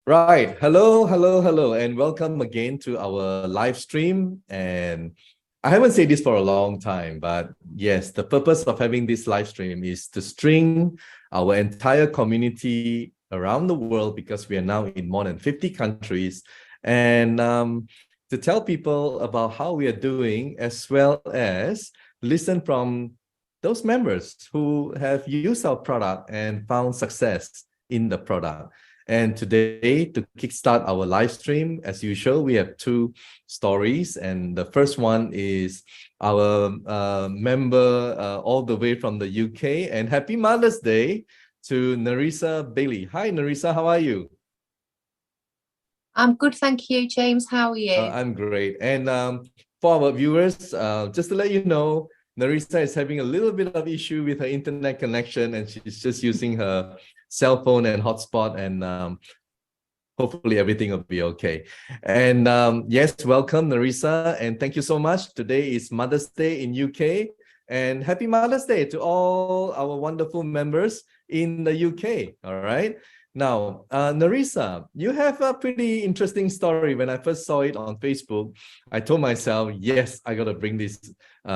Right. Hello, and welcome again to our live stream. And I haven't said this for a long time, but yes, the purpose of having this live stream is to string our entire community around the world, because we are now in more than 50 countries, and to tell people about how we are doing, as well as listen from those members who have used our product and found success in the product. And today, to kickstart our live stream, as usual, we have two stories. And the first one is our member all the way from the UK. And happy Mother's Day to Narisa Bailey. Hi, Narisa, how are you? I'm good, thank you, James. How are you? I'm great. And for our viewers, just to let you know, Narisa is having a little bit of issue with her internet connection, and she's just using her cell phone and hotspot, and hopefully everything will be okay. And yes, welcome, Narisa, and thank you so much. Today is Mother's Day in UK, and happy Mother's Day to all our wonderful members in the UK. All right. Now, Narisa, you have a pretty interesting story. When I first saw it on Facebook, I told myself, yes, I got to bring this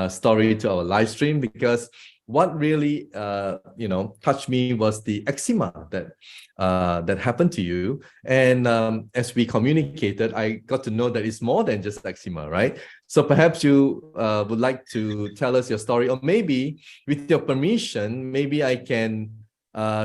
story to our live stream, because what really touched me was the eczema that happened to you. And as we communicated, I got to know that it's more than just eczema, right? So perhaps you would like to tell us your story, or maybe with your permission, maybe I can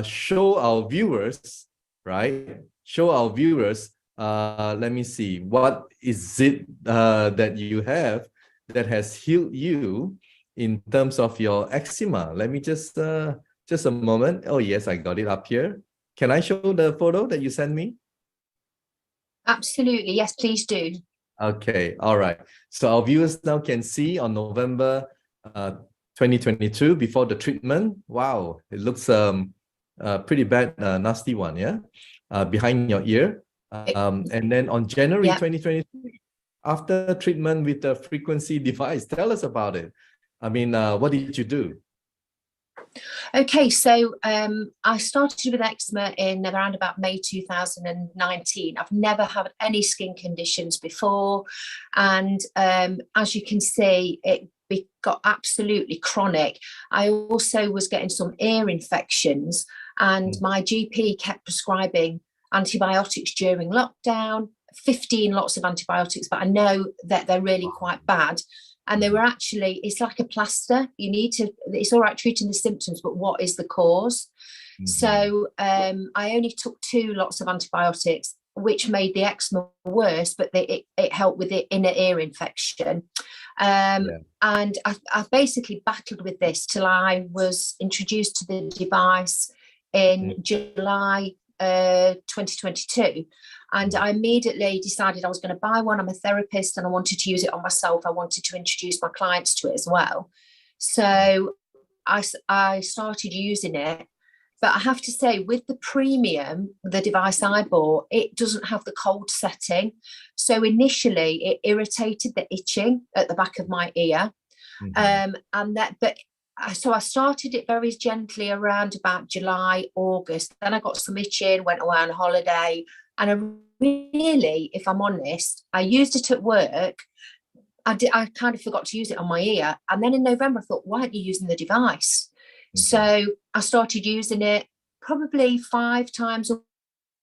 show our viewers, right? Show our viewers, let me see, what is it that you have that has healed you in terms of your eczema. Let me just a moment. Oh yes, I got it up here. Can I show the photo that you sent me? Absolutely, yes, please do. Okay, all right. So our viewers now can see on November 2022, before the treatment. Wow, it looks pretty bad, nasty one, yeah, behind your ear. And then on January 2023, after treatment with the frequency device, tell us about it. I mean, what did you do? Okay, so I started with eczema in around about May 2019. I've never had any skin conditions before. And as you can see, it got absolutely chronic. I also was getting some ear infections, and my GP kept prescribing antibiotics during lockdown, 15 lots of antibiotics, but I know that they're really quite bad. And they were actually, it's like a plaster. You need to, it's all right treating the symptoms, but what is the cause? So I only took 2 lots of antibiotics, which made the eczema worse, but it helped with the inner ear infection. And I've basically battled with this till I was introduced to the device in July 2022. And I immediately decided I was going to buy one. I'm a therapist and I wanted to use it on myself. I wanted to introduce my clients to it as well. So I started using it. But I have to say, with the premium, the device I bought, it doesn't have the cold setting. So initially it irritated the itching at the back of my ear. So I started it very gently around about July, August. Then I got some itching, went away on holiday. And I really, if I'm honest, I used it at work. I kind of forgot to use it on my ear. And then in November, I thought, why aren't you using the device? So I started using it probably 5 times a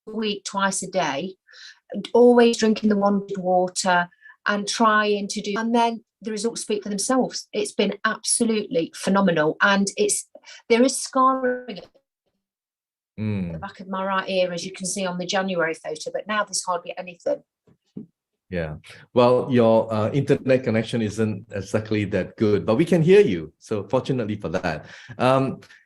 week, twice a day, always drinking the wanted water and trying to do. And then the results speak for themselves. It's been absolutely phenomenal. And there is scarring at the back of my right ear, as you can see on the January photo, but now there's hardly anything. Yeah, well, your internet connection isn't exactly that good, but we can hear you. So fortunately for that.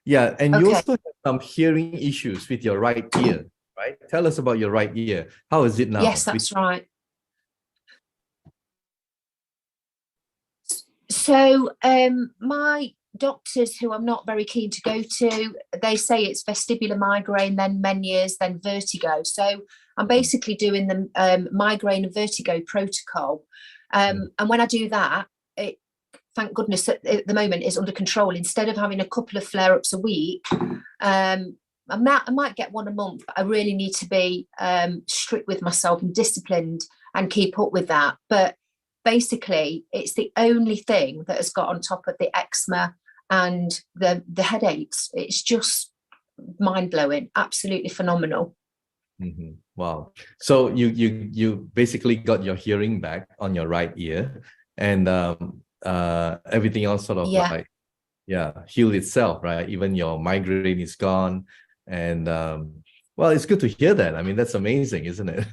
Yeah, and you also have some hearing issues with your right ear, right? Tell us about your right ear. How is it now? Yes, that's right. So my doctors, who I'm not very keen to go to, they say it's vestibular migraine, then Meniere's, then vertigo. So I'm basically doing the migraine and vertigo protocol. And when I do that, it, thank goodness at the moment, is under control. Instead of having a couple of flare-ups a week, I might get one a month, but I really need to be strict with myself and disciplined and keep up with that. But basically, it's the only thing that has got on top of the eczema and the headaches. It's just mind-blowing, absolutely phenomenal. Mm-hmm. Wow. So you basically got your hearing back on your right ear, and everything else sort of healed itself, right? Even your migraine is gone. And well, it's good to hear that. I mean, that's amazing, isn't it?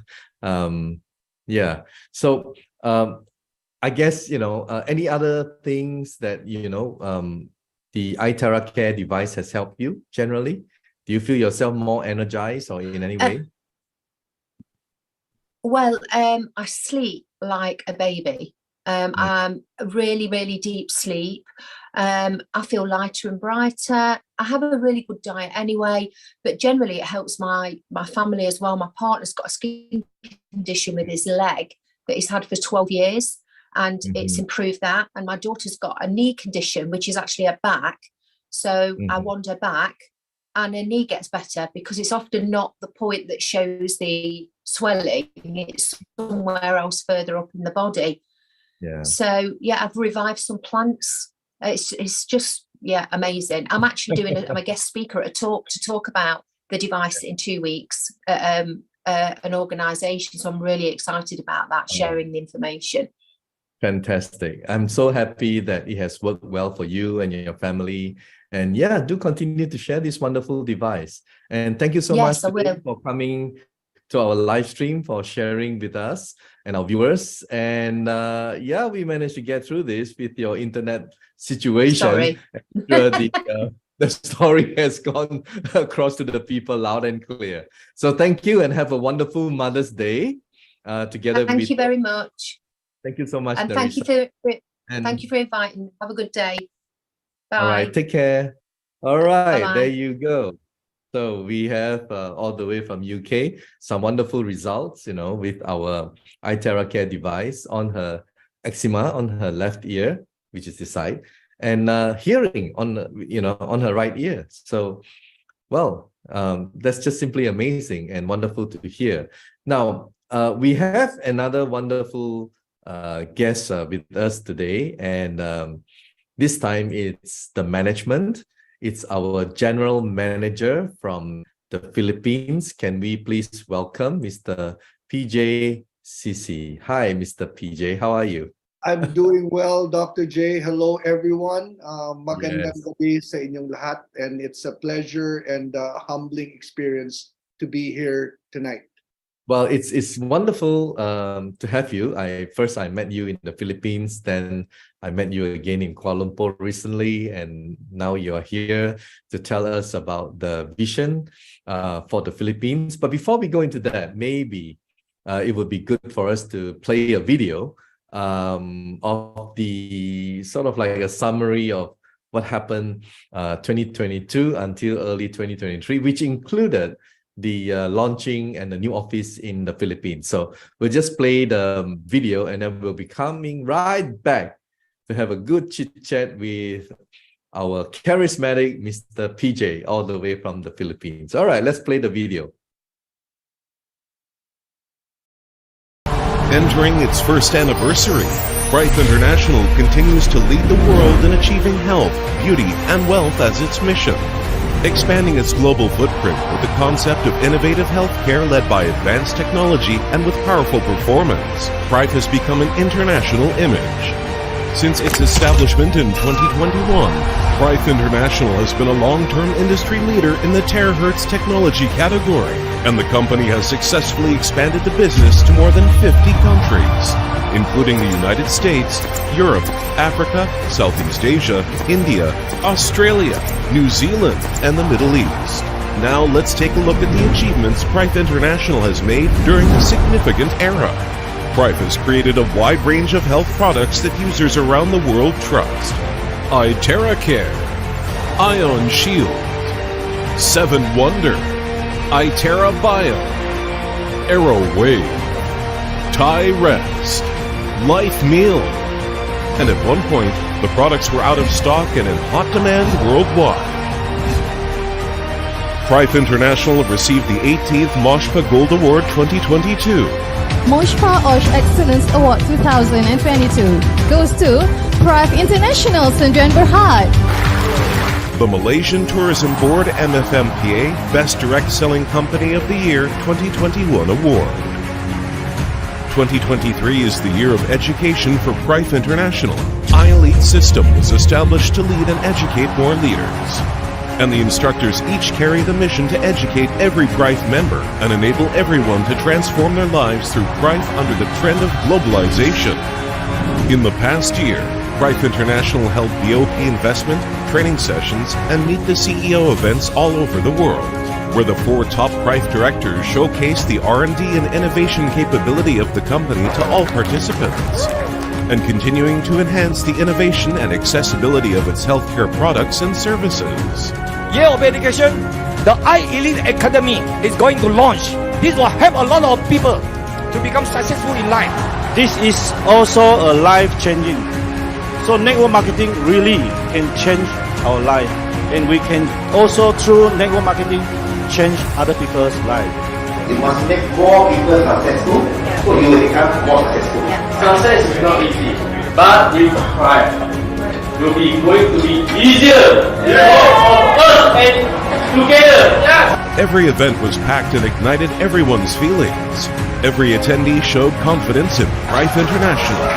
Yeah. So I guess, any other things that, the iTeraCare device has helped you generally? Do you feel yourself more energized or in any way? Well, I sleep like a baby. I'm really, really deep sleep. I feel lighter and brighter. I have a really good diet anyway, but generally it helps my family as well. My partner's got a skin condition with his leg that he's had for 12 years, and it's improved that. And my daughter's got a knee condition, which is actually a back. So I wander back and her knee gets better, because it's often not the point that shows the swelling, it's somewhere else further up in the body. Yeah. So yeah, I've revived some plants. It's just amazing. I'm actually doing I'm a guest speaker at a talk to talk about the device in 2 weeks at an organization, so I'm really excited about that, sharing the information. Fantastic. I'm so happy that it has worked well for you and your family. And yeah, do continue to share this wonderful device. And thank you so much for coming to our live stream, for sharing with us and our viewers. And yeah, we managed to get through this with your internet situation. Sorry. The story has gone across to the people loud and clear. So thank you, and have a wonderful Mother's Day together. Thank you very much. Thank you so much, and Nerissa. thank you for inviting. Have a good day. Bye. All right, take care. All right, Bye-bye. there you go. So we have all the way from UK some wonderful results, with our iTeraCare device on her eczema on her left ear, which is the side, and hearing on on her right ear. So, well, that's just simply amazing and wonderful to hear. Now we have another wonderful guest with us today, and this time it's the management. It's our general manager from the Philippines. Can we please welcome Mr. PJ Sisi? Hi, Mr. PJ. How are you? I'm doing well, Dr. J. Hello, everyone. Magandang gabi sa inyong lahat, and it's a pleasure and a humbling experience to be here tonight. Well, it's wonderful to have you. I met you in the Philippines, then I met you again in Kuala Lumpur recently, and now you are here to tell us about the vision for the Philippines. But before we go into that, maybe it would be good for us to play a video of the sort of like a summary of what happened 2022 until early 2023, which included the launching and the new office in the Philippines. So we'll just play the video, and then we'll be coming right back to have a good chit chat with our charismatic Mr. PJ all the way from the Philippines. All right, let's play the video. Entering its first anniversary, Prife International continues to lead the world in achieving health, beauty, and wealth as its mission. Expanding its global footprint with the concept of innovative healthcare led by advanced technology and with powerful performance, Prife has become an international image. Since its establishment in 2021, Prife International has been a long-term industry leader in the THz technology category, and the company has successfully expanded the business to more than 50 countries, including the United States, Europe, Africa, Southeast Asia, India, Australia, New Zealand, and the Middle East. Now let's take a look at the achievements Prife International has made during this significant era. Prife has created a wide range of health products that users around the world trust. iTeraCare, Ion Shield, 7 Wonder, iTeraBio, AeroWave, THz, Life Meal. And at one point, the products were out of stock and in hot demand worldwide. Prife International received the 18th Moshpa Gold Award 2022. Moshpa Osh Excellence Award 2022 goes to Prife International Sdn Bhd. The Malaysian Tourism Board MFMPA Best Direct Selling Company of the Year 2021 Award. 2023 is the year of education for Prife International. iElite system was established to lead and educate more leaders. And the instructors each carry the mission to educate every Prife member and enable everyone to transform their lives through Prife under the trend of globalization. In the past year, Prife International held BOP investment, training sessions, and Meet the CEO events all over the world, where the 4 top Prife directors showcased the R&D and innovation capability of the company to all participants, and continuing to enhance the innovation and accessibility of its healthcare products and services. Year of education, the iElite Academy is going to launch. This will help a lot of people to become successful in life. This is also a life-changing. So network marketing really can change our life, and we can also through network marketing change other people's life. You must make more people successful, so you will become more successful. Success is not easy, but with Prife, it will be going to be easier for us and together. Every event was packed and ignited everyone's feelings. Every attendee showed confidence in Prife International.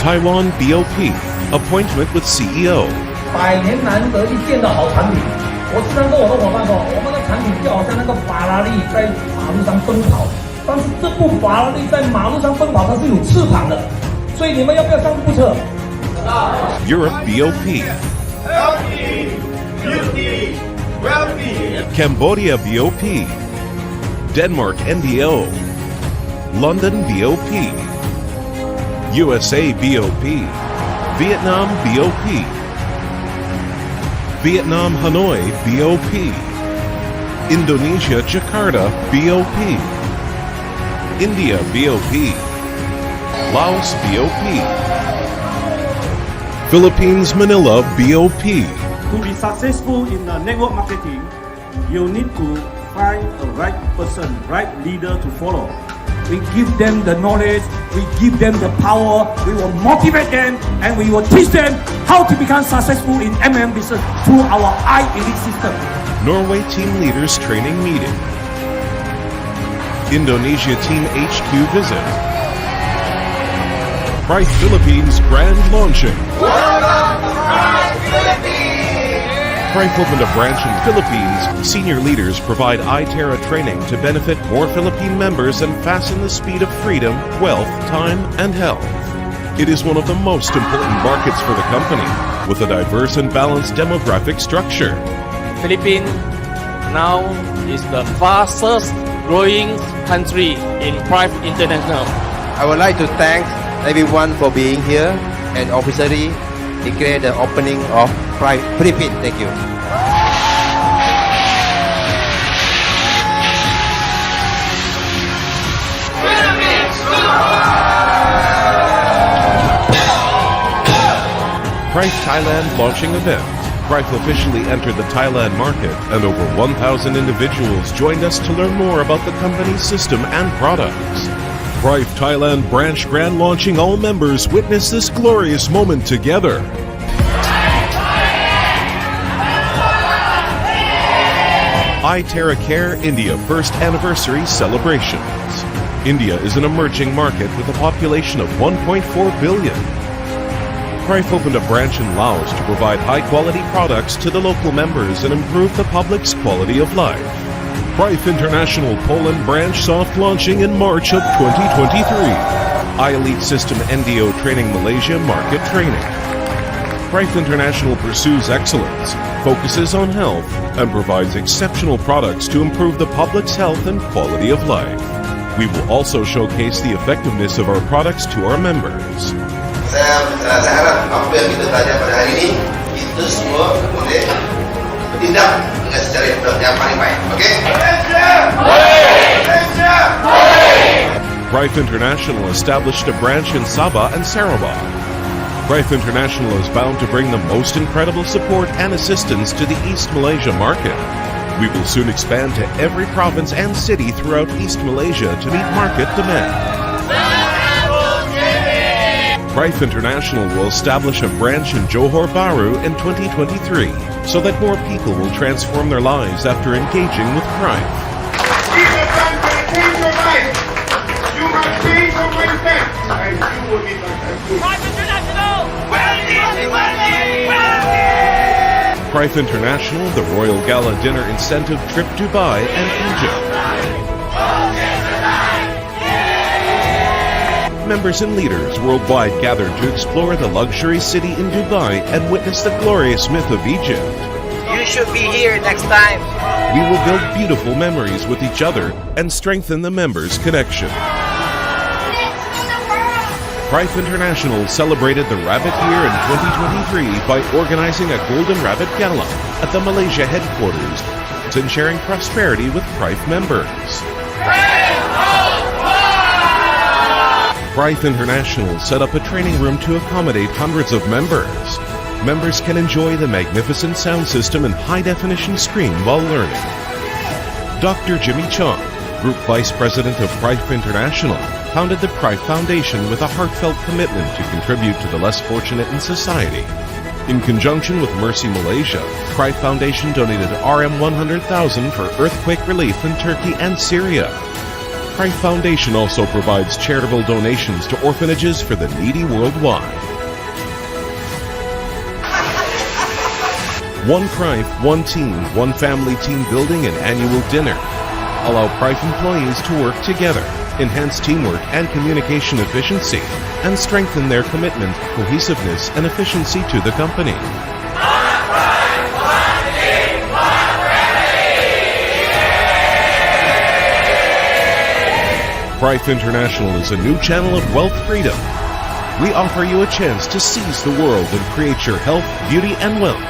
Taiwan BOP, appointment with CEO. 100年难得一见的好产品。我经常跟我的伙伴说，我们的产品就好像那个法拉利在马路上奔跑，但是这部法拉利在马路上奔跑它是有翅膀的，所以你们要不要上这部车？ Europe BOP. Healthy, beauty, wealthy. Cambodia BOP. Denmark NDO. London BOP. USA BOP. Vietnam BOP. Vietnam Hanoi BOP. Indonesia Jakarta BOP. India BOP. Laos BOP. Philippines Manila BOP. To be successful in network marketing, you need to find a right person, right leader to follow. We give them the knowledge, we give them the power, we will motivate them, and we will teach them how to become successful in MM business through our iElite system. Norway Team Leaders Training Meeting. Indonesia Team HQ Visit. Prife Philippines Grand Launching. Welcome to Prife Philippines! Prife opened a branch in Philippines. Senior leaders provide iTera training to benefit more Philippine members and fasten the speed of freedom, wealth, time, and health. It is one of the most important markets for the company, with a diverse and balanced demographic structure. Philippines now is the fastest growing country in Prife International. I would like to thank everyone for being here and officially declare the opening of Prife Philippines. Thank you. Prife Thailand launching event. Prife officially entered the Thailand market, and over 1,000 individuals joined us to learn more about the company's system and products. Prife Thailand branch grand launching. All members witness this glorious moment together. iTeraCare India first anniversary celebrations. India is an emerging market with a population of 1.4 billion. Prife opened a branch in Laos to provide high-quality products to the local members and improve the public's quality of life. Prife International Poland branch soft launching in March of 2023. iElite System NDO Training Malaysia Market Training. Prife International pursues excellence, focuses on health, and provides exceptional products to improve the public's health and quality of life. We will also showcase the effectiveness of our products to our members. Saya harap apa yang kita belajar pada hari ini itu semua boleh bertindak dengan secara yang paling baik. Okey? Prife International established a branch in Sabah and Sarawak. Prife International is bound to bring the most incredible support and assistance to the East Malaysia market. We will soon expand to every province and city throughout East Malaysia to meet market demand. Prife International will establish a branch in Johor Bahru in 2023 so that more people will transform their lives after engaging with Prife. Change your life. You must change your mindset, and you will be successful. Prife International! Prife International, the Royal Gala Dinner Incentive Trip Dubai and Egypt. Members and leaders worldwide gathered to explore the luxury city in Dubai and witness the glorious myth of Egypt. You should be here next time. We will build beautiful memories with each other and strengthen the members' connection. Prife International celebrated the Rabbit Year in 2023 by organizing a Golden Rabbit Gala at the Malaysia headquarters and sharing prosperity with Prife members. Prife International set up a training room to accommodate hundreds of members. Members can enjoy the magnificent sound system and high-definition screen while learning. Dr. Jimmy Chong, Group Vice President of Prife International, founded the Prife Foundation with a heartfelt commitment to contribute to the less fortunate in society. In conjunction with Mercy Malaysia, Prife Foundation donated RM 100,000 for earthquake relief in Turkey and Syria. Prife Foundation also provides charitable donations to orphanages for the needy worldwide. One Prife, one team, one family team building and annual dinner. Allow Prife employees to work together, enhance teamwork and communication efficiency, and strengthen their commitment, cohesiveness, and efficiency to the company. Prife International is a new channel of wealth freedom. We offer you a chance to seize the world and create your health, beauty, and wealth.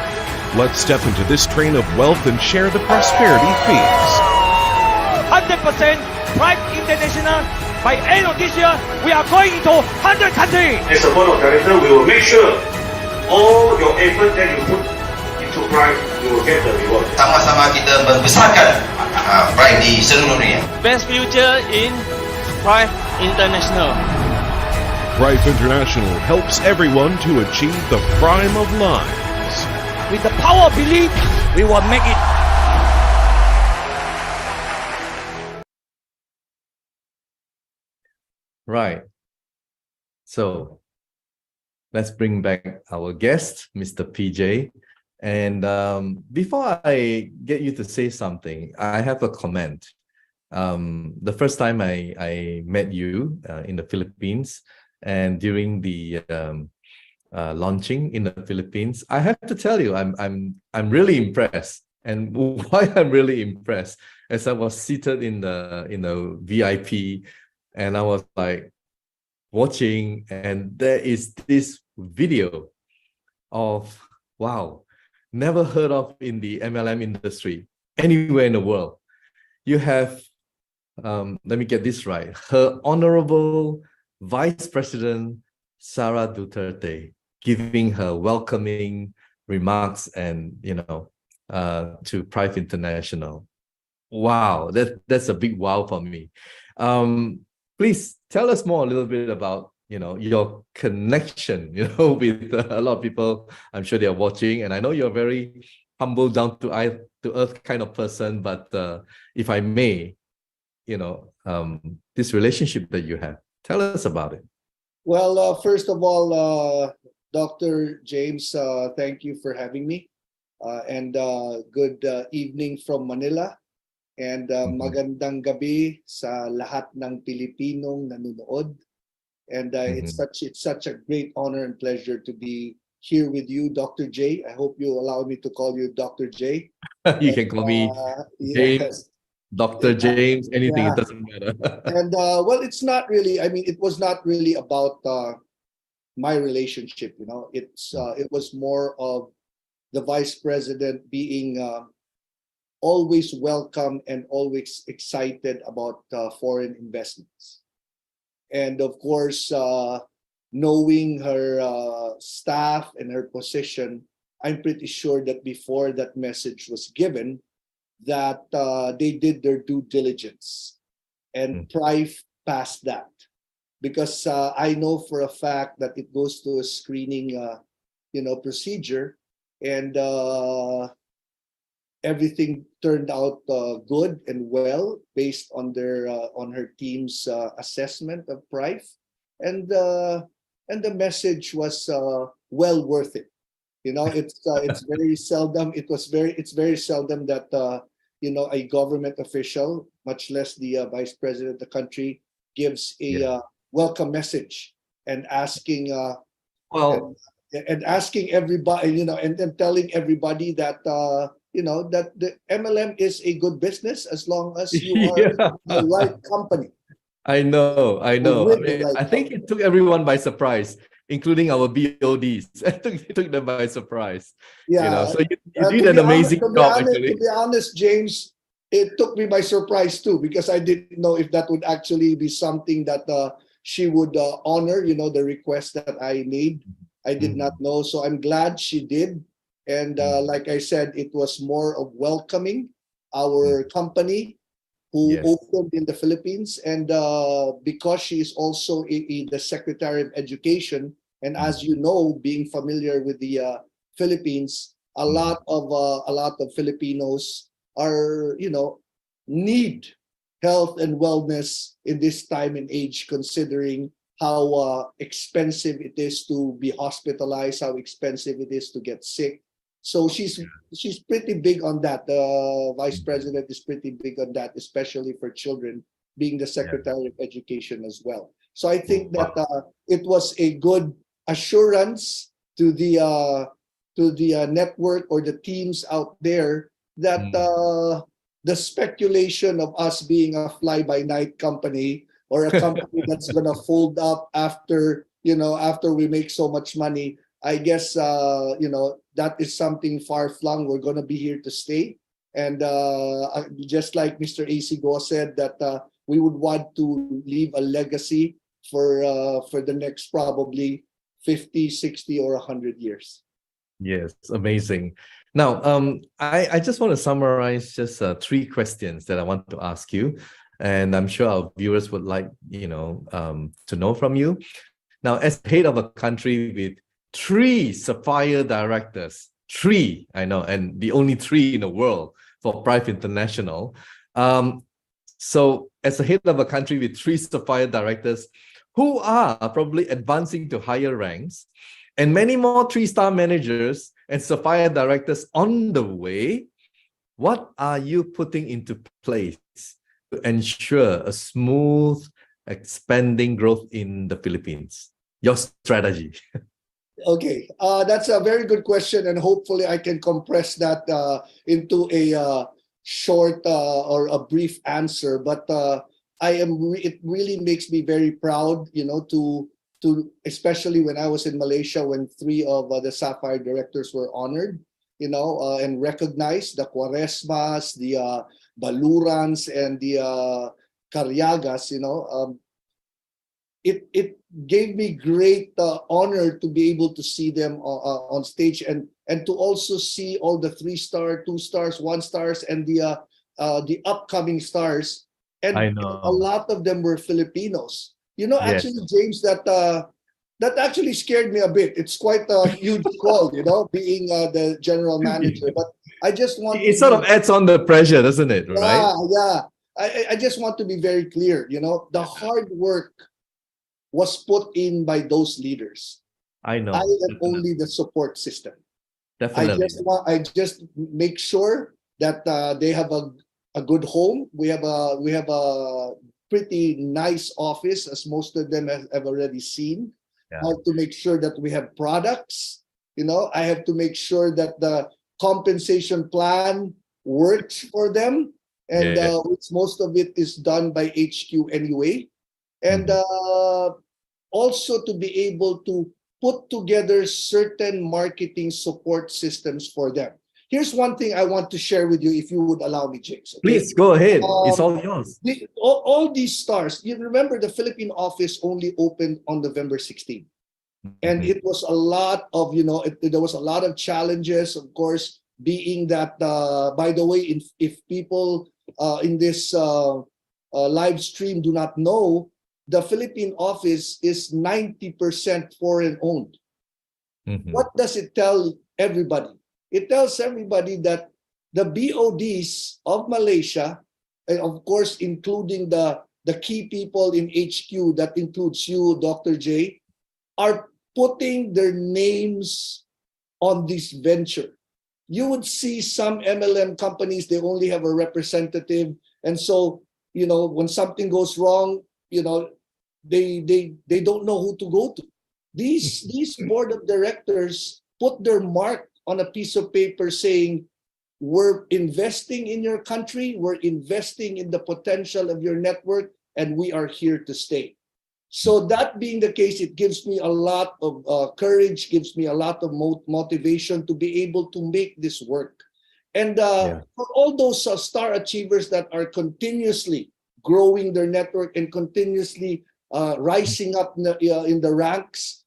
Let's step into this train of wealth and share the prosperity feast. 100% Prife International. By end of this year, we are going into 100 countries. As a board of directors, we will make sure all your effort that you put into Prife, you will get the reward. Sama-sama kita membesarkan Prife di seluruh dunia. Best future in Prife International. Prife International helps everyone to achieve the prime of lives. With the power of belief, we will make it. Right. So let's bring back our guest, Mr. PJ. And before I get you to say something, I have a comment. The first time I met you in the Philippines and during the launching in the Philippines, I have to tell you, I'm really impressed. And why I'm really impressed, as I was seated in the VIP, and I was like watching, and there is this video of, wow, never heard of in the MLM industry anywhere in the world. You have, let me get this right, Her Honorable Vice President Sara Duterte giving her welcoming remarks and, to Prife International. Wow, that's a big wow for me. Please tell us more a little bit about, your connection, with a lot of people. I'm sure they are watching, and I know you're a very humble, down to earth kind of person. But if I may, this relationship that you have, tell us about it. Well, first of all, Dr. James, thank you for having me, and good evening from Manila. And magandang gabi sa lahat ng Pilipinong nanonood. And it's such a great honor and pleasure to be here with you, Dr. J. I hope you allow me to call you Dr. J. You can call me James, yes. Dr. James, anything, yeah. It doesn't matter. And well, it's not really, it was not really about my relationship, it was more of the Vice President being always welcome and always excited about foreign investments. And of course, knowing her staff and her position, I'm pretty sure that before that message was given, that they did their due diligence, and Prife passed that, because I know for a fact that it goes to a screening, procedure, and everything turned out good and well based on her team's assessment of Prife, and the message was well worth it. It's very seldom. It's very seldom that a government official, much less the vice president of the country, gives a welcome message and asking and asking everybody, and telling everybody that that the MLM is a good business as long as you are the right company. I know. I mean, I think it took everyone by surprise, including our BODs. It took them by surprise. Yeah. So you did an amazing job, actually. To be honest, James, it took me by surprise too, because I didn't know if that would actually be something that she would honor, the request that I made. I did not know. So I'm glad she did. And like I said, it was more of welcoming our company who opened in the Philippines. And because she is also the Secretary of Education, and as you know, being familiar with the Philippines, a lot of Filipinos are, need health and wellness in this time and age, considering how expensive it is to be hospitalized, how expensive it is to get sick. So she's pretty big on that. The vice president is pretty big on that, especially for children, being the Secretary of Education as well. So I think that it was a good assurance to the network or the teams out there that the speculation of us being a fly-by-night company, or a company that's gonna fold up after we make so much money, I guess that is something far-flung. We're gonna be here to stay, and just like Mr. AC Go said, that we would want to leave a legacy for the next probably 50, 60, or 100 years. Yes, amazing. Now, I just want to summarize just 3 questions that I want to ask you, and I'm sure our viewers would like, to know from you. Now, as head of a country with 3 Sapphire directors, 3, I know, and the only 3 in the world for Prife International. So, as a head of a country with 3 Sapphire directors who are probably advancing to higher ranks, and many more 3-star managers and Sapphire directors on the way, what are you putting into place to ensure a smooth, expanding growth in the Philippines? Your strategy. Okay, that's a very good question, and hopefully I can compress that into a short or a brief answer. But it really makes me very proud, to especially when I was in Malaysia, when 3 of the Sapphire directors were honored, and recognized, the Quaresmas, the Balurans, and the Caryagas. It gave me great honor to be able to see them on stage, and to also see all the 3-star, 2-stars, 1-stars, and the upcoming stars. And I know a lot of them were Filipinos. Actually, James, that actually scared me a bit. It's quite a huge call, being the general manager. But I just want it sort of adds on the pressure, doesn't it? Yeah, right? Yeah. I just want to be very clear. The hard work was put in by those leaders. I know. I am only the support system. Definitely. I just make sure that they have a good home. We have a pretty nice office, as most of them have already seen. Yeah. How to make sure that we have products. I have to make sure that the compensation plan works for them, and which most of it is done by HQ anyway. And also to be able to put together certain marketing support systems for them. Here's one thing I want to share with you, if you would allow me, James. Okay? Please go ahead. It's all yours. All these stars, you remember the Philippine office only opened on November 16th. And it was a lot of, there was a lot of challenges. Of course, being that, by the way, if people in this live stream do not know, the Philippine office is 90% foreign owned. What does it tell everybody? It tells everybody that the BODs of Malaysia, and of course including the key people in HQ, that includes you, Dr. J, are putting their names on this venture. You would see some MLM companies, they only have a representative, and so, you know, when something goes wrong, you know, they don't know who to go to. These board of directors put their mark on a piece of paper saying, we're investing in your country, we're investing in the potential of your network, and we are here to stay. So that being the case, it gives me a lot of courage, gives me a lot of motivation to be able to make this work. And for all those star achievers that are continuously growing their network and continuously rising up in the ranks,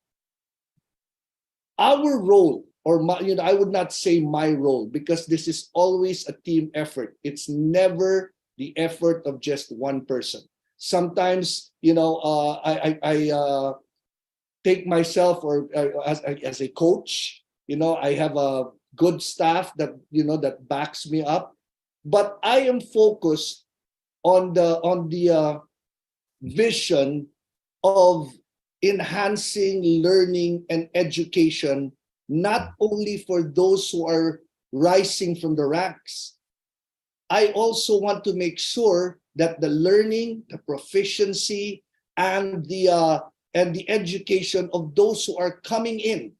our role, or I would not say my role, because this is always a team effort. It's never the effort of just one person. Sometimes, you know, I take myself or as a coach, you know, I have a good staff that, you know, that backs me up, but I am focused on the vision of enhancing learning and education, not only for those who are rising from the ranks. I also want to make sure that the learning, the proficiency, and the education of those who are coming in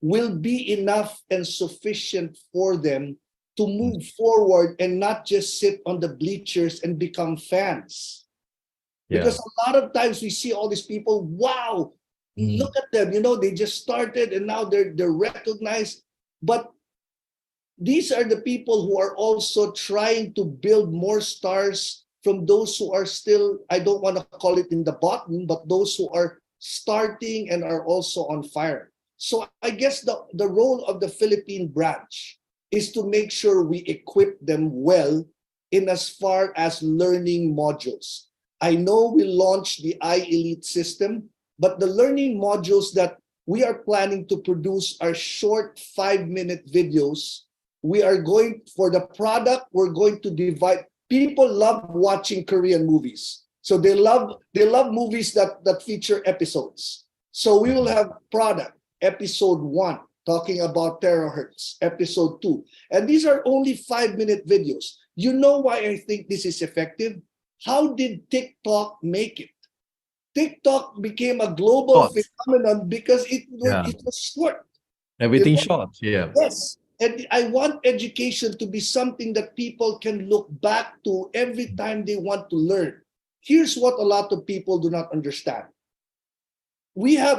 will be enough and sufficient for them to move forward and not just sit on the bleachers and become fans. Because a lot of times we see all these people, wow, look at them, you know, they just started and now they're recognized. But these are the people who are also trying to build more stars from those who are still, I don't want to call it in the bottom, but those who are starting and are also on fire. So I guess the role of the Philippine branch is to make sure we equip them well in as far as learning modules. I know we launched the iElite system, but the learning modules that we are planning to produce are short 5-minute videos. We are going, for the product, we're going to divide. People love watching Korean movies. So they love movies that feature episodes. So we will have product, episode 1, talking about terahertz, episode 2. And these are only 5-minute videos. You know why I think this is effective? How did TikTok make it? TikTok became a global phenomenon because it was short. Everything short, Yes. And I want education to be something that people can look back to every time they want to learn. Here's what a lot of people do not understand.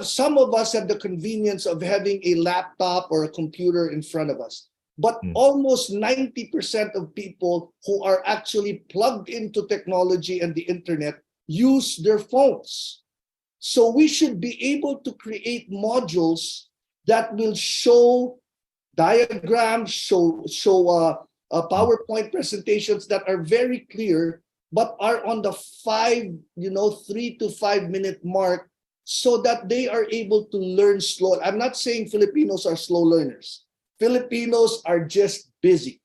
Some of us have the convenience of having a laptop or a computer in front of us. But almost 90% of people who are actually plugged into technology and the internet use their phones. So we should be able to create modules that will show diagrams, show PowerPoint presentations that are very clear, but are on the 3 to 5 minute mark, so that they are able to learn slow. I'm not saying Filipinos are slow learners. Filipinos are just busy.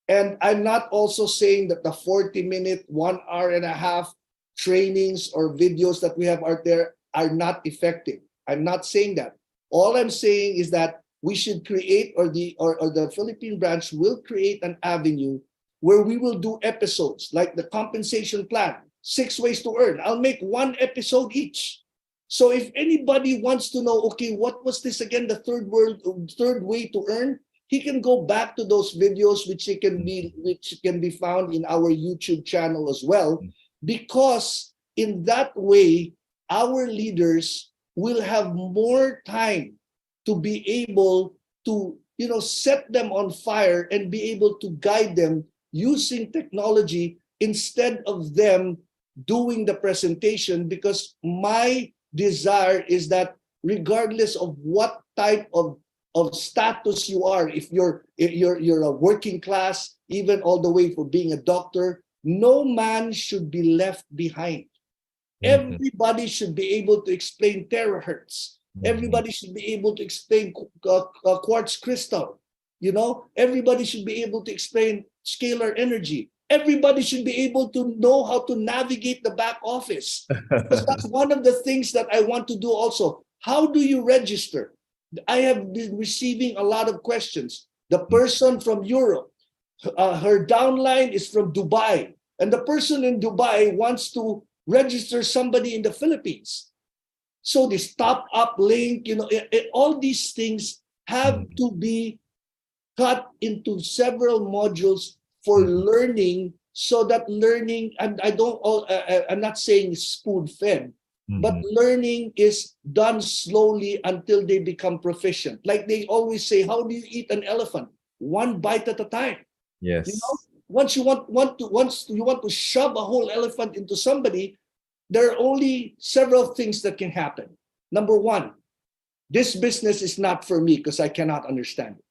And I'm not also saying that the 40-minute, 1 hour and a half trainings or videos that we have out there are not effective. I'm not saying that. All I'm saying is that we should create, or the Philippine branch will create an avenue where we will do episodes like the compensation plan, 6 ways to earn. I'll make 1 episode each. So if anybody wants to know, okay, what was this again, the third way to earn, he can go back to those videos, which can be found in our YouTube channel as well, because in that way, our leaders will have more time to be able to, set them on fire and be able to guide them using technology instead of them doing the presentation. Because my desire is that regardless of what type of of status you are, if you're a working class, even all the way for being a doctor, no man should be left behind. Everybody should be able to explain terahertz. Everybody should be able to explain quartz crystal. You know, everybody should be able to explain scalar energy. Everybody should be able to know how to navigate the back office. Because that's one of the things that I want to do also. How do you register? I have been receiving a lot of questions. The person from Europe, her downline is from Dubai, and the person in Dubai wants to register somebody in the Philippines. So this top-up link, you know, all these things have to be cut into several modules for learning, so that learning, and I'm not saying spoon-fed, but learning is done slowly until they become proficient. Like they always say, how do you eat an elephant? One bite at a time. Yes. You know, once you want to shove a whole elephant into somebody, there are only several things that can happen. Number one, this business is not for me because I cannot understand it.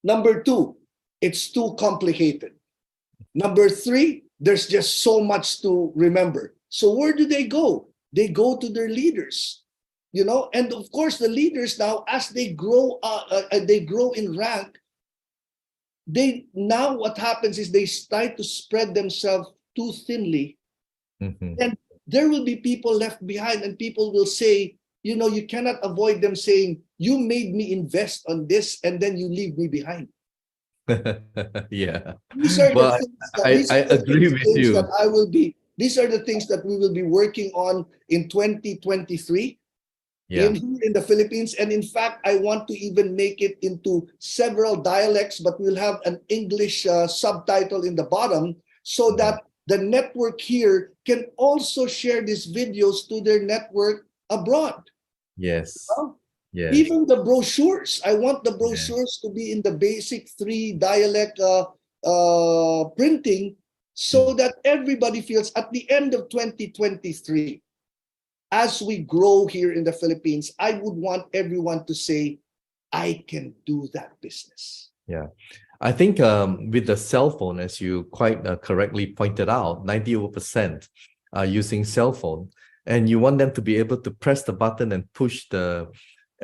Number two, it's too complicated. Number three, there's just so much to remember. So where do they go? They go to their leaders, you know, and of course the leaders now, as they grow in rank, what happens is they start to spread themselves too thinly, and there will be people left behind, and people will say, you know, you cannot avoid them saying, you made me invest on this and then you leave me behind. Yeah. Well, I agree with you. These are the things that we will be working on in 2023 in the Philippines. And in fact, I want to even make it into several dialects, but we'll have an English subtitle in the bottom, so that the network here can also share these videos to their network abroad. Yes. Yes. Even the brochures. I want the brochures to be in the basic 3 dialect printing, so that everybody feels at the end of 2023, as we grow here in the Philippines, I would want everyone to say, I can do that business. Yeah. I think with the cell phone, as you quite correctly pointed out, 90% are using cell phone, and you want them to be able to press the button and push the,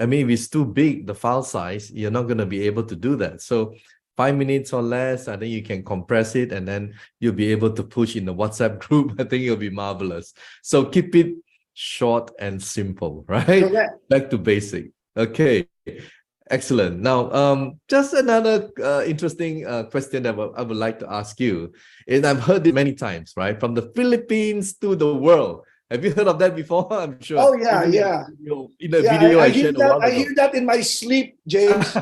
I mean, if it's too big, the file size, you're not going to be able to do that. So 5 minutes or less, I think you can compress it, and then you'll be able to push in the WhatsApp group. I think it'll be marvelous. So keep it short and simple, right? Correct. Back to basic. Okay. Excellent. Now, just another interesting question that I would like to ask you. And I've heard it many times, right? From the Philippines to the world. Have you heard of that before? I'm sure. Oh, yeah, yeah. In the video I shared a while ago. I hear that in my sleep, James.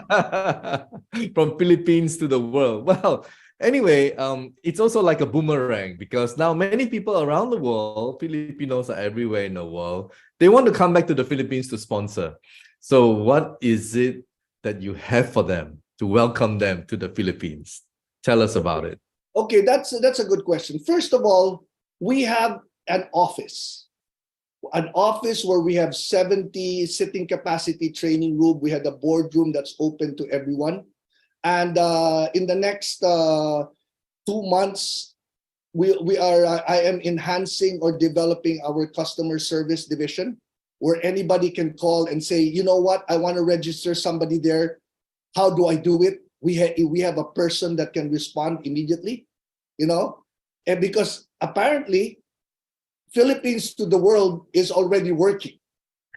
From Philippines to the world. Well, anyway, it's also like a boomerang, because now many people around the world, Filipinos are everywhere in the world, they want to come back to the Philippines to sponsor. So what is it that you have for them to welcome them to the Philippines? Tell us about it. Okay, that's a good question. First of all, we have an office where we have 70 sitting capacity training room. We had a boardroom that's open to everyone. And in the next 2 months, I am enhancing or developing our customer service division, where anybody can call and say, you know what, I want to register somebody there. How do I do it? We have a person that can respond immediately, you know, and because apparently Philippines to the world is already working.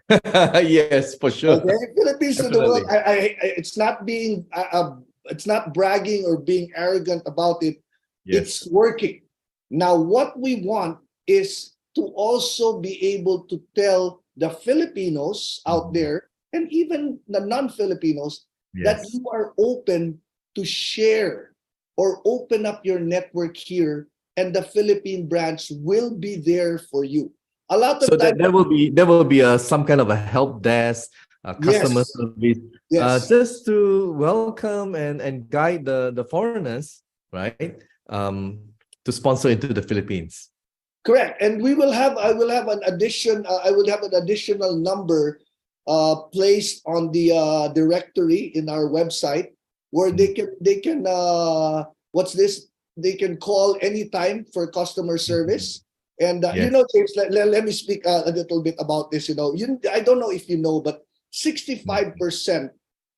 Yes, for sure. Okay? Philippines to the world. It's not being, it's not bragging or being arrogant about it. Yes. It's working. Now, what we want is to also be able to tell the Filipinos out there, and even the non-Filipinos, that you are open to share or open up your network here, and the Philippine branch will be there for you. A lot of times, there will be some kind of a help desk, customer service, just to welcome and guide the foreigners, right, to sponsor into the Philippines. Correct, and I will have an additional number placed on the directory in our website, where they can what's this? They can call anytime for customer service. And you know, James, let me speak a little bit about this. You know, I don't know if you know, but 65%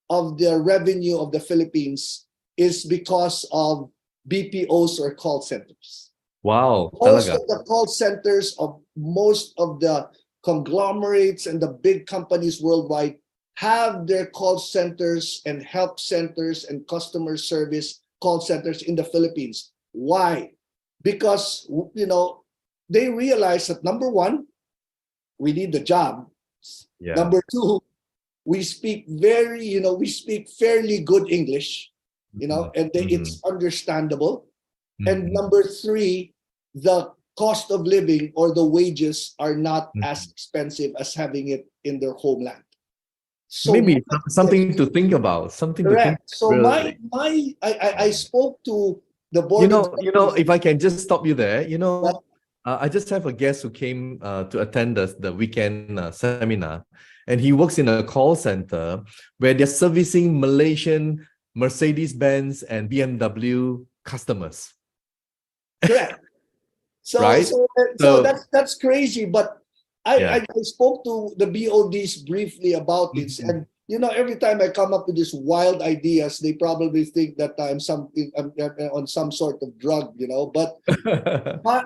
of the revenue of the Philippines is because of BPOs or call centers. Wow. Most of the call centers of most of the conglomerates and the big companies worldwide have their call centers and help centers and customer service call centers in the Philippines. Why? Because, you know, they realize that number one, we need the job. Number two, we speak we speak fairly good English, you know, and it's understandable. And number three, the cost of living or the wages are not as expensive as having it in their homeland. So maybe something to think about. Something correct. to think. So really. I spoke to the board. You know, if I can just stop you there, you know, I just have a guest who came to attend the weekend seminar, and he works in a call center where they're servicing Malaysian Mercedes-Benz and BMW customers. Correct. So, right? so that's crazy. But I spoke to the BODs briefly about this, and you know, every time I come up with these wild ideas, they probably think that I'm on some sort of drug, you know. But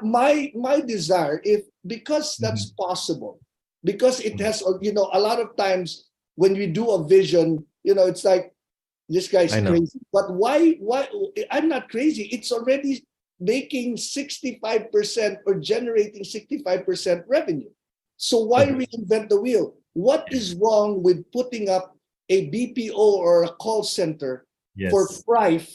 my desire, because that's possible, because it has, you know, a lot of times when we do a vision, you know, it's like this guy's crazy. But why? I'm not crazy. It's already making 65% or generating 65% revenue. So why reinvent the wheel? What is wrong with putting up a BPO or a call center for Prife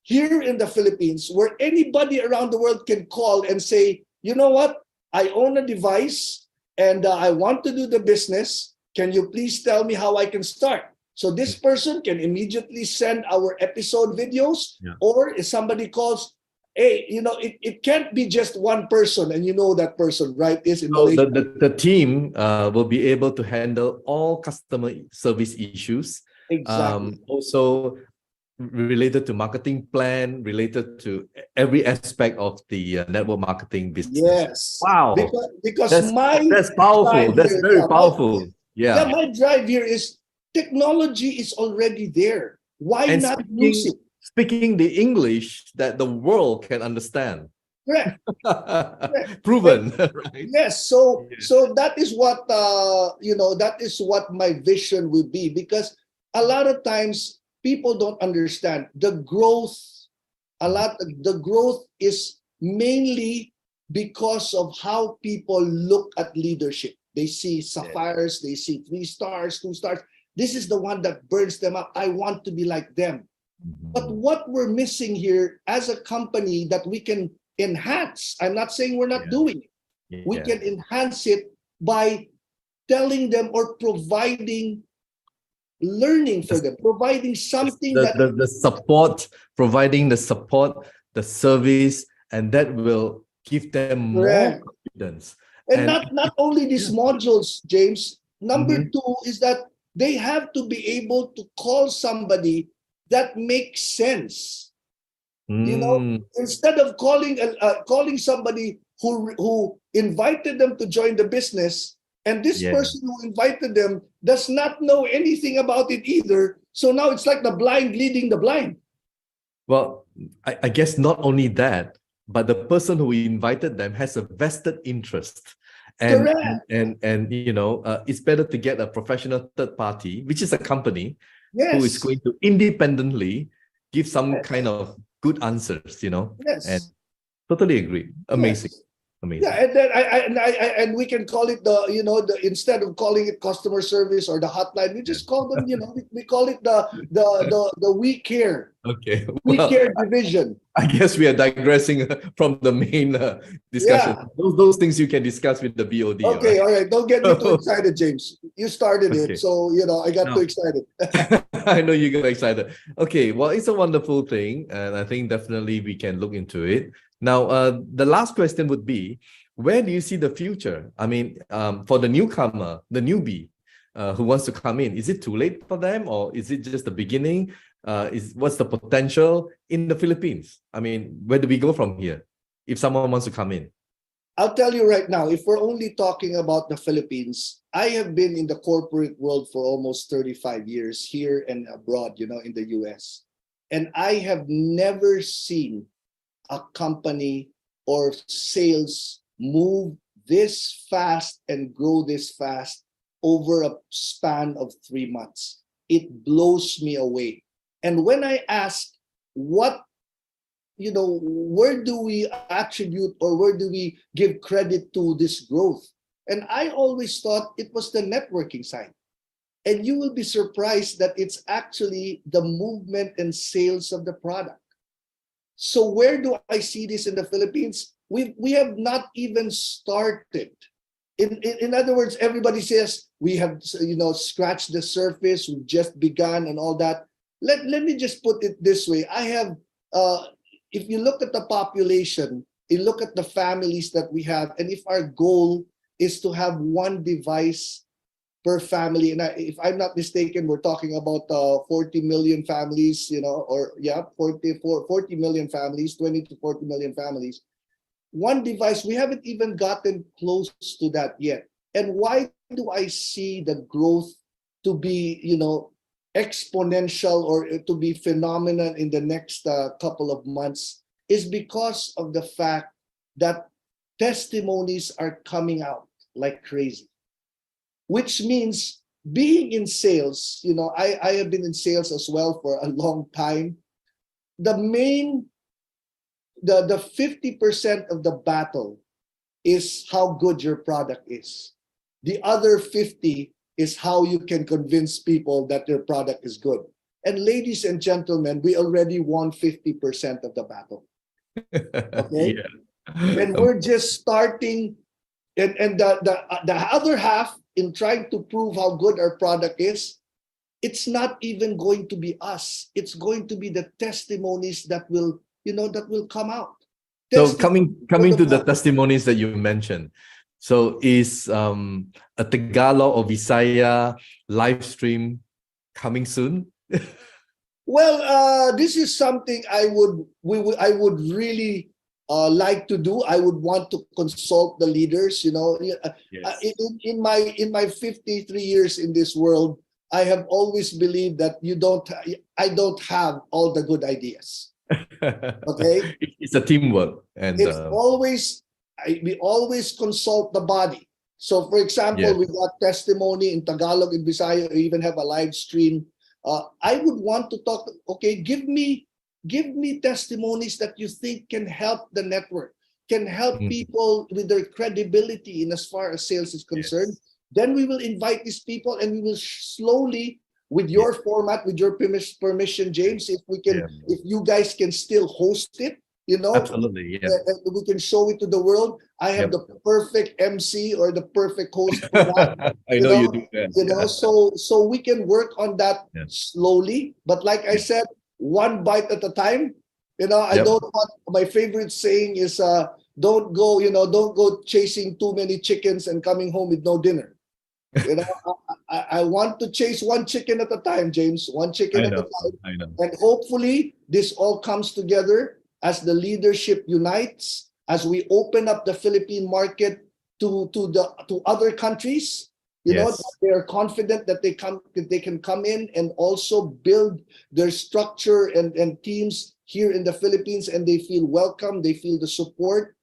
here in the Philippines, where anybody around the world can call and say, you know what, I own a device and I want to do the business. Can you please tell me how I can start? So this person can immediately send our episode videos, or if somebody calls, hey, you know, it can't be just one person, and you know that person, right? Is in the team will be able to handle all customer service issues. Exactly. Also related to marketing plan, related to every aspect of the network marketing business. Yes. Wow. Because that's powerful. That's very powerful. Yeah. My drive here is technology is already there. Why not use it? Speaking the English that the world can understand. Correct. Proven. Right? Yes. So that is what you know. That is what my vision will be, because a lot of times people don't understand the growth. The growth is mainly because of how people look at leadership. They see sapphires. They see 3 stars, 2 stars. This is the one that burns them up. I want to be like them. But what we're missing here as a company that we can enhance, I'm not saying we're not doing it. We can enhance it by telling them or providing learning for them, providing something the support, providing the support, the service, and that will give them more confidence. And not only these modules, James. Number 2 is that they have to be able to call somebody that makes sense. You know, instead of calling somebody who invited them to join the business, and this person who invited them does not know anything about it either. So now it's like the blind leading the blind. Well, I guess not only that, but the person who invited them has a vested interest. And you know, it's better to get a professional third party, which is a company, who is going to independently give some kind of good answers, you know. And totally agree. Amazing. Amazing. Yeah, and then and we can call it instead of calling it customer service or the hotline, we just call them, you know, we call it the We Care. Okay. We Care division. I guess we are digressing from the main discussion. Those things you can discuss with the BOD. Okay, all right. Don't get me too excited, James. You started it, so you know I got too excited. I know you got excited. Okay, well, it's a wonderful thing, and I think definitely we can look into it. Now, the last question would be, where do you see the future? I mean, for the newcomer, the newbie, who wants to come in? Is it too late for them, or is it just the beginning? What's the potential in the Philippines? I mean, where do we go from here if someone wants to come in? I'll tell you right now, if we're only talking about the Philippines, I have been in the corporate world for almost 35 years here and abroad, you know, in the US. And I have never seen a company or sales move this fast and grow this fast over a span of 3 months. It blows me away. And when I ask what, you know, where do we attribute or where do we give credit to this growth? And I always thought it was the networking side. And you will be surprised that it's actually the movement and sales of the product. So where do I see this in the Philippines? We have not even started. In other words, everybody says we have, you know, scratched the surface, we've just begun and all that. Let me just put it this way. I have, if you look at the population, you look at the families that we have, and if our goal is to have one device per family, and if I'm not mistaken, we're talking about 40 million families, you know, or yeah, 40 million families, 20 to 40 million families. One device, we haven't even gotten close to that yet. And why do I see the growth to be, you know, exponential or to be phenomenal in the next couple of months? Is because of the fact that testimonies are coming out like crazy, which means being in sales, you know, I have been in sales as well for a long time. The 50% of the battle is how good your product is. The other 50 is how you can convince people that their product is good. And ladies and gentlemen, we already won 50% of the battle. Okay? Yeah. And we're just starting, and the other half, in trying to prove how good our product is, it's not even going to be us. It's going to be the testimonies that will, you know, that will come out. So coming to the testimonies that you mentioned, so is a Tagalog or Visaya live stream coming soon? Well, this is something I would really like to do. I would want to consult the leaders. You know, yes. In my 53 years in this world, I have always believed that I don't have all the good ideas. Okay, it's a teamwork, and it's we always consult the body. So, for example, yeah. we got testimony in Tagalog and Visaya. We even have a live stream. I would want to talk. Okay, give me testimonies that you think can help the network, can help people with their credibility in as far as sales is concerned. Yes. Then we will invite these people, and we will slowly, with your format, with your permission, James, if we can, if you guys can still host it, you know, absolutely, yeah. We can show it to the world. I have the perfect MC or the perfect host for that. I know you do that. You know, so we can work on that slowly. But like I said, one bite at a time. You know, I don't want, my favorite saying is don't go chasing too many chickens and coming home with no dinner. You know, I want to chase one chicken at a time, James. One chicken at a time. I know. And hopefully this all comes together as the leadership unites, as we open up the Philippine market to other countries. You know, they are confident that they can come in and also build their structure and teams here in the Philippines, and they feel welcome, they feel the support.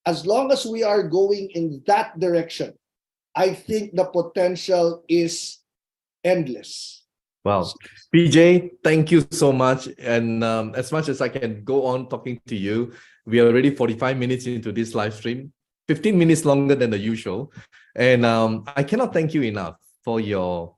As long as we are going in that direction, I think the potential is endless. Wow. PJ, thank you so much. And as much as I can go on talking to you, we are already 45 minutes into this live stream, 15 minutes longer than the usual. And I cannot thank you enough for your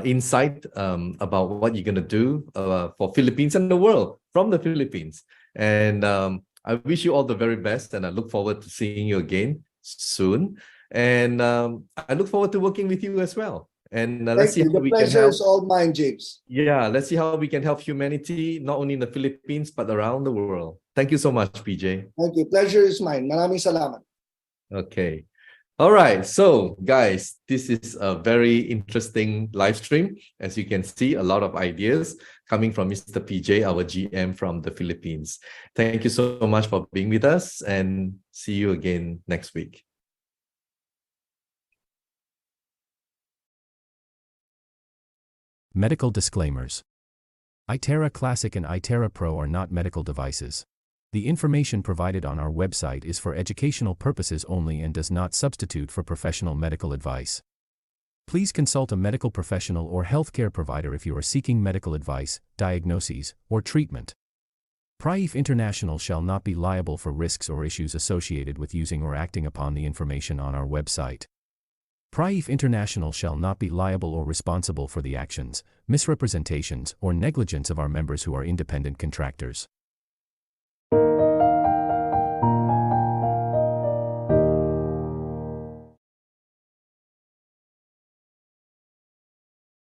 insight about what you're going to do for Philippines and the world from the Philippines. And I wish you all the very best, and I look forward to seeing you again soon. And I look forward to working with you as well. And let's see how we can help. The pleasure is all mine, James. Yeah, let's see how we can help humanity, not only in the Philippines, but around the world. Thank you so much, PJ. Thank you. Pleasure is mine. Maraming salamat. Okay. All right, so guys, this is a very interesting live stream. As you can see, a lot of ideas coming from Mr. PJ, our GM from the Philippines. Thank you so much for being with us, and see you again next week. Medical disclaimers. iTera Classic and iTera Pro are not medical devices. The information provided on our website is for educational purposes only and does not substitute for professional medical advice. Please consult a medical professional or healthcare provider if you are seeking medical advice, diagnoses, or treatment. Prife International shall not be liable for risks or issues associated with using or acting upon the information on our website. Prife International shall not be liable or responsible for the actions, misrepresentations, or negligence of our members who are independent contractors.